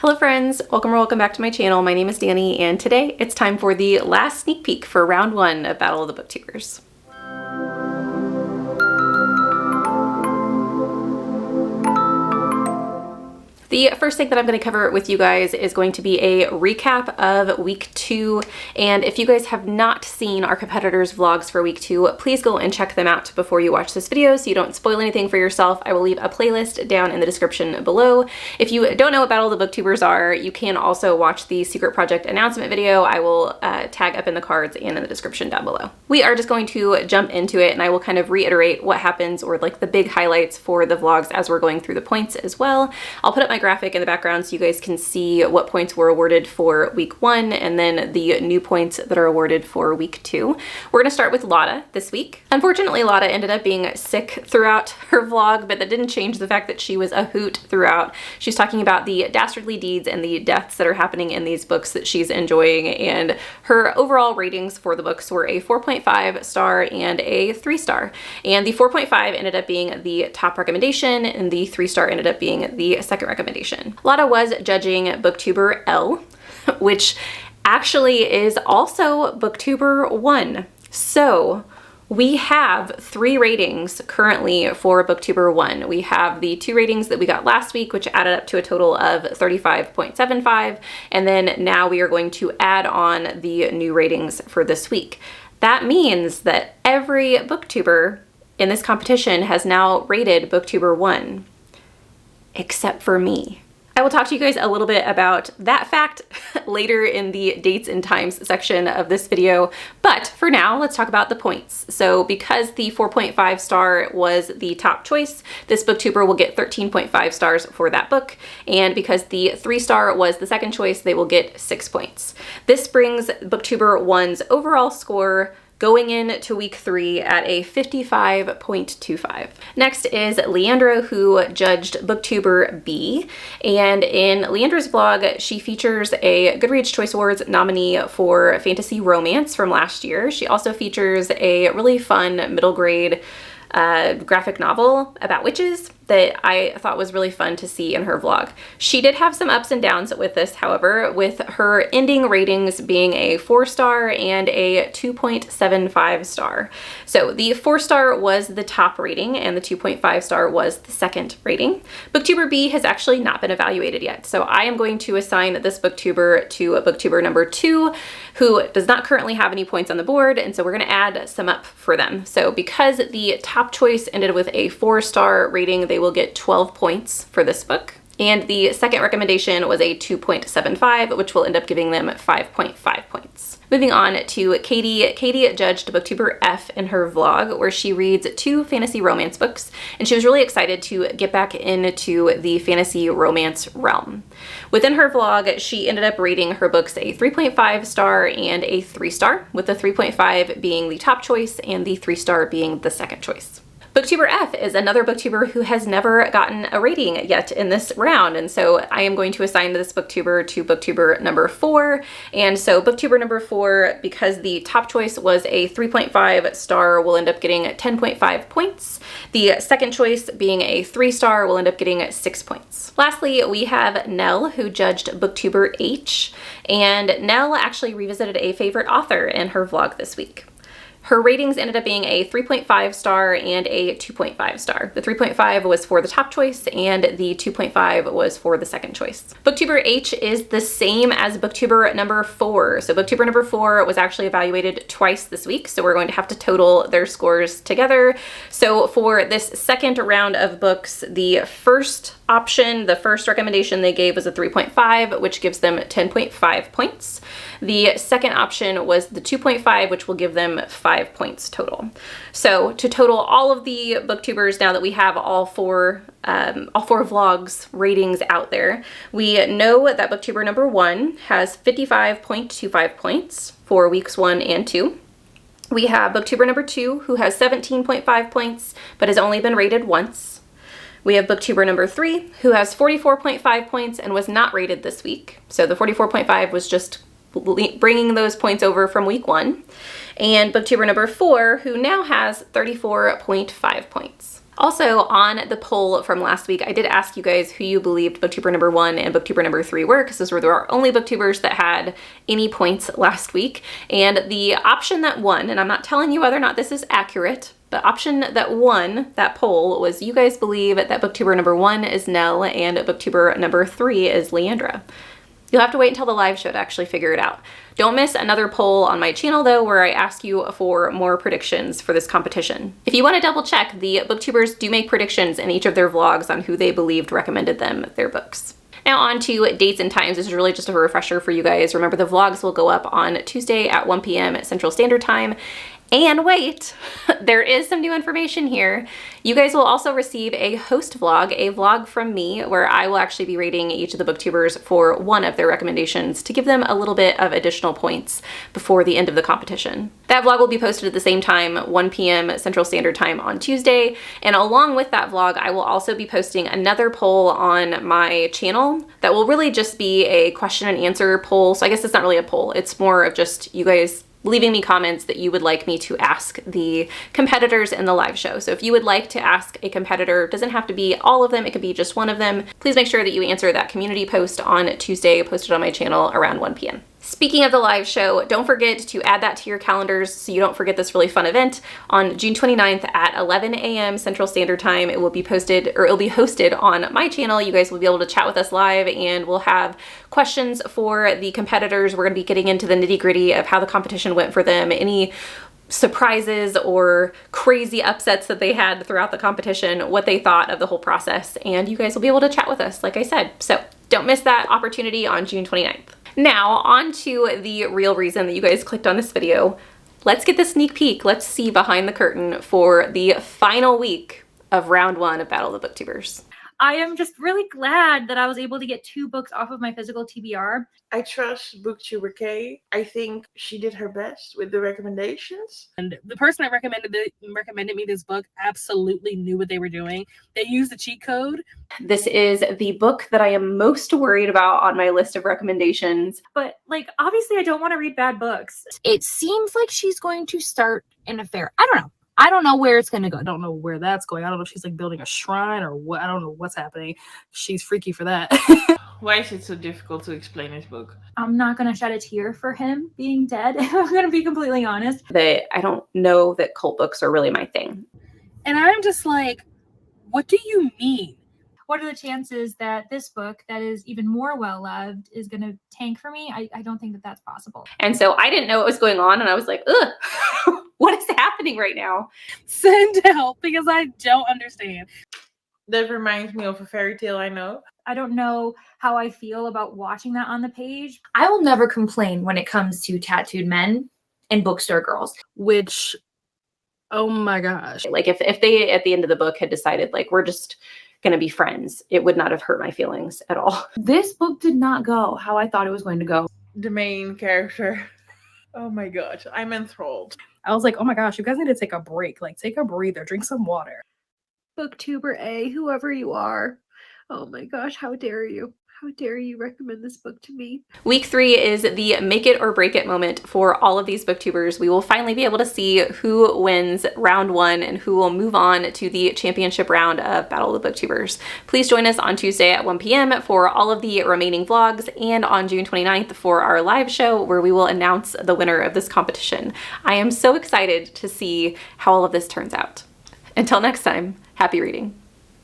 Hello friends, welcome or welcome back to my channel. My name is Danny and today it's time for the last sneak peek for round 1 of Battle of the Booktubers. The first thing that I'm going to cover with you guys is going to be a recap of week 2, and if you guys have not seen our competitors' vlogs for week 2, please go and check them out before you watch this video so you don't spoil anything for yourself. I will leave a playlist down in the description below. If you don't know what Battle of the Booktubers are, you can also watch the Secret Project announcement video. I will tag up in the cards and in the description down below. We are just going to jump into it, and I will kind of reiterate what happens or like the big highlights for the vlogs as we're going through the points as well. I'll put up my graphic in the background so you guys can see what points were awarded for week 1 and then the new points that are awarded for week 2. We're going to start with Lotta this week. Unfortunately, Lotta ended up being sick throughout her vlog, but that didn't change the fact that she was a hoot throughout. She's talking about the dastardly deeds and the deaths that are happening in these books that she's enjoying, and her overall ratings for the books were a 4.5 star and a 3 star. And the 4.5 ended up being the top recommendation and the 3 star ended up being the second recommendation. Lotta was judging Booktuber L, which actually is also Booktuber 1. So we have 3 ratings currently for Booktuber 1. We have the 2 ratings that we got last week, which added up to a total of 35.75, and then now we are going to add on the new ratings for this week. That means that every Booktuber in this competition has now rated Booktuber 1, except for me. I will talk to you guys a little bit about that fact later in the dates and times section of this video, but for now, let's talk about the points. So because the 4.5 star was the top choice, this Booktuber will get 13.5 stars for that book, and because the 3 star was the second choice, they will get 6 points. This brings Booktuber 1's overall score going into week 3 at a 55.25. Next is Leandra, who judged Booktuber B, and in Leandra's vlog, she features a Goodreads Choice Awards nominee for fantasy romance from last year. She also features a really fun middle grade graphic novel about witches that I thought was really fun to see in her vlog. She did have some ups and downs with this, however, with her ending ratings being a 4 star and a 2.75 star. So the 4 star was the top rating and the 2.5 star was the second rating. Booktuber B has actually not been evaluated yet, so I am going to assign this Booktuber to Booktuber number 2, who does not currently have any points on the board, and so we're going to add some up for them. So because the top choice ended with a 4 star rating, they will get 12 points for this book. And the second recommendation was a 2.75, which will end up giving them 5.5 points. Moving on to Katie. Katie judged Booktuber F in her vlog, where she reads 2 fantasy romance books, and she was really excited to get back into the fantasy romance realm. Within her vlog, she ended up rating her books a 3.5 star and a 3 star, with the 3.5 being the top choice and the 3 star being the second choice. Booktuber F is another Booktuber who has never gotten a rating yet in this round, and so I am going to assign this Booktuber to Booktuber number 4. And so Booktuber number 4, because the top choice was a 3.5 star, will end up getting 10.5 points. The second choice, being a 3 star, will end up getting 6 points. Lastly, we have Nell, who judged Booktuber H, and Nell actually revisited a favorite author in her vlog this week. Her ratings ended up being a 3.5 star and a 2.5 star. The 3.5 was for the top choice and the 2.5 was for the second choice. Booktuber H is the same as Booktuber number 4. So Booktuber number 4 was actually evaluated twice this week, so we're going to have to total their scores together. So for this second round of books, the first option, the first recommendation they gave was a 3.5, which gives them 10.5 points. The second option was the 2.5, which will give them 5 points total. So to total all of the Booktubers, now that we have all four vlogs ratings out there, we know that Booktuber number 1 has 55.25 points for weeks 1 and 2. We have Booktuber number 2, who has 17.5 points, but has only been rated once. We have Booktuber number 3, who has 44.5 points and was not rated this week. So the 44.5 was just bringing those points over from week 1. And Booktuber number 4, who now has 34.5 points. Also, on the poll from last week, I did ask you guys who you believed booktuber number 1 and booktuber number 3 were, because those were our only booktubers that had any points last week. And the option that won, and I'm not telling you whether or not this is accurate, but option that won that poll was you guys believe that booktuber number 1 is Nell and booktuber number 3 is Leandra. You'll have to wait until the live show to actually figure it out. Don't miss another poll on my channel though, where I ask you for more predictions for this competition. If you want to double check, the booktubers do make predictions in each of their vlogs on who they believed recommended them their books. Now on to dates and times. This is really just a refresher for you guys. Remember, the vlogs will go up on Tuesday at 1 p.m. Central Standard Time. And wait, there is some new information here. You guys will also receive a host vlog, a vlog from me, where I will actually be rating each of the booktubers for one of their recommendations to give them a little bit of additional points before the end of the competition. That vlog will be posted at the same time, 1 p.m. Central Standard Time on Tuesday. And along with that vlog, I will also be posting another poll on my channel that will really just be a question and answer poll. So I guess it's not really a poll. It's more of just you guys leaving me comments that you would like me to ask the competitors in the live show. So if you would like to ask a competitor, it doesn't have to be all of them, it could be just one of them. Please make sure that you answer that community post on Tuesday, posted on my channel around 1 p.m. Speaking of the live show, don't forget to add that to your calendars so you don't forget this really fun event. On June 29th at 11 a.m. Central Standard Time, it will be posted, or it'll be hosted on my channel. You guys will be able to chat with us live, and we'll have questions for the competitors. We're gonna be getting into the nitty-gritty of how the competition went for them, any surprises or crazy upsets that they had throughout the competition, what they thought of the whole process, and you guys will be able to chat with us, like I said. So don't miss that opportunity on June 29th. Now, on to the real reason that you guys clicked on this video. Let's get the sneak peek. Let's see behind the curtain for the final week of round 1 of Battle of the Booktubers. I am just really glad that I was able to get 2 books off of my physical TBR. I trust Booktuber K. I think she did her best with the recommendations. And the person that recommended me this book absolutely knew what they were doing. They used the cheat code. This is the book that I am most worried about on my list of recommendations. But like, obviously I don't want to read bad books. It seems like she's going to start an affair. I don't know. I don't know where it's going to go. I don't know where that's going. I don't know if she's like building a shrine or what. I don't know what's happening. She's freaky for that. Why is it so difficult to explain this book? I'm not going to shed a tear for him being dead. I'm going to be completely honest. I don't know that cult books are really my thing. And I'm just like, what do you mean? What are the chances that this book that is even more well-loved is going to tank for me? I don't think that that's possible. And so I didn't know what was going on, and I was like, ugh, what is happening right now? Send help, because I don't understand. That reminds me of a fairy tale I know. I don't know how I feel about watching that on the page. I will never complain when it comes to tattooed men and bookstore girls. Which, oh my gosh. Like if they at the end of the book had decided like we're just gonna be friends, it would not have hurt my feelings at all. This book did not go how I thought it was going to go. The main character. Oh my god, I'm enthralled. I was like, oh my gosh, you guys need to take a break. Like, take a breather, drink some water. Booktuber A, whoever you are. Oh my gosh, how dare you? How dare you recommend this book to me? Week 3 is the make it or break it moment for all of these booktubers. We will finally be able to see who wins round 1 and who will move on to the championship round of Battle of the Booktubers. Please join us on Tuesday at 1 p.m. for all of the remaining vlogs, and on June 29th for our live show where we will announce the winner of this competition. I am so excited to see how all of this turns out. Until next time, happy reading.